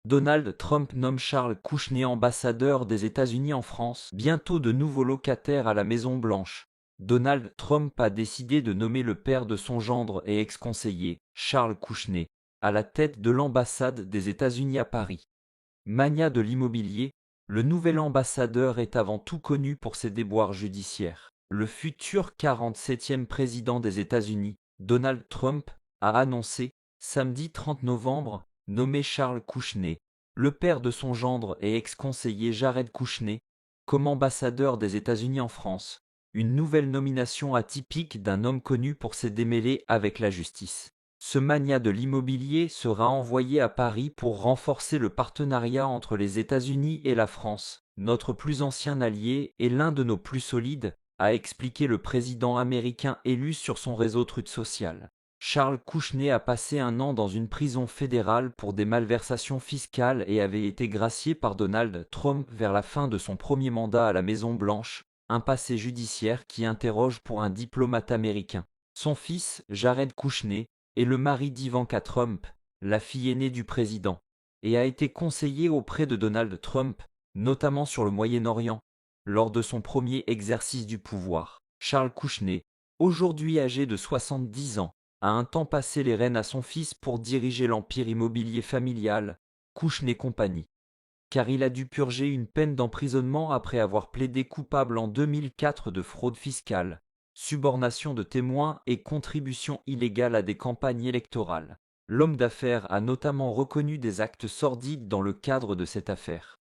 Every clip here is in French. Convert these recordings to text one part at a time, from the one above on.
Donald Trump nomme Charles Kouchner ambassadeur des États-Unis en France, bientôt de nouveaux locataires à la Maison-Blanche. Donald Trump a décidé de nommer le père de son gendre et ex-conseiller, Charles Kouchner, à la tête de l'ambassade des États-Unis à Paris. Magnat de l'immobilier, le nouvel ambassadeur est avant tout connu pour ses déboires judiciaires. Le futur 47e président des États-Unis, Donald Trump, a annoncé, samedi 30 novembre, nommer Charles Kouchner, le père de son gendre et ex-conseiller Jared Kouchner, comme ambassadeur des États-Unis en France. Une nouvelle nomination atypique d'un homme connu pour ses démêlés avec la justice. Ce magnat de l'immobilier sera envoyé à Paris pour renforcer le partenariat entre les États-Unis et la France, notre plus ancien allié et l'un de nos plus solides, a expliqué le président américain élu sur son réseau Truth Social. Charles Kouchner a passé un an dans une prison fédérale pour des malversations fiscales et avait été gracié par Donald Trump vers la fin de son premier mandat à la Maison-Blanche, un passé judiciaire qui interroge pour un diplomate américain. Son fils, Jared Kouchner, est le mari d'Ivanka Trump, la fille aînée du président, et a été conseiller auprès de Donald Trump, notamment sur le Moyen-Orient, lors de son premier exercice du pouvoir. Charles Kouchner, aujourd'hui âgé de 70 ans, a un temps passé les rênes à son fils pour diriger l'empire immobilier familial, Kouchner Company. Car il a dû purger une peine d'emprisonnement après avoir plaidé coupable en 2004 de fraude fiscale, subornation de témoins et contribution illégale à des campagnes électorales. L'homme d'affaires a notamment reconnu des actes sordides dans le cadre de cette affaire.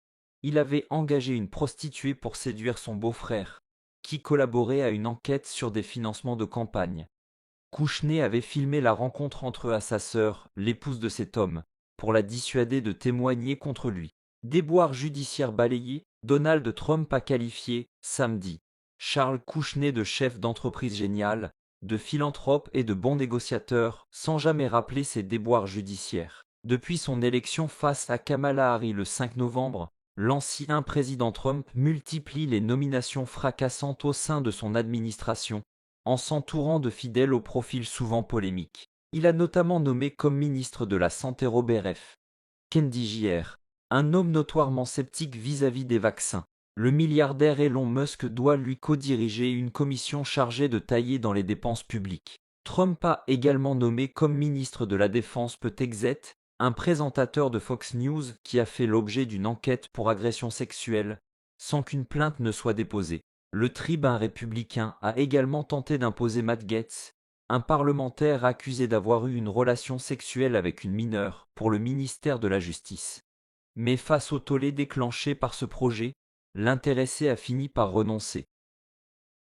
Il avait engagé une prostituée pour séduire son beau-frère, qui collaborait à une enquête sur des financements de campagne. Kouchner avait filmé la rencontre entre eux à sa sœur, l'épouse de cet homme, pour la dissuader de témoigner contre lui. Déboires judiciaires balayés, Donald Trump a qualifié, samedi, Charles Kouchner de chef d'entreprise génial, de philanthrope et de bon négociateur, sans jamais rappeler ses déboires judiciaires. Depuis son élection face à Kamala Harris le 5 novembre, l'ancien président Trump multiplie les nominations fracassantes au sein de son administration, en s'entourant de fidèles au profil souvent polémique. Il a notamment nommé comme ministre de la Santé Robert F. Kennedy Jr., un homme notoirement sceptique vis-à-vis des vaccins. Le milliardaire Elon Musk doit lui co-diriger une commission chargée de tailler dans les dépenses publiques. Trump a également nommé comme ministre de la Défense Pete Hegseth, un présentateur de Fox News qui a fait l'objet d'une enquête pour agression sexuelle, sans qu'une plainte ne soit déposée. Le tribun républicain a également tenté d'imposer Matt Gaetz, un parlementaire accusé d'avoir eu une relation sexuelle avec une mineure, pour le ministère de la Justice. Mais face au tollé déclenché par ce projet, l'intéressé a fini par renoncer.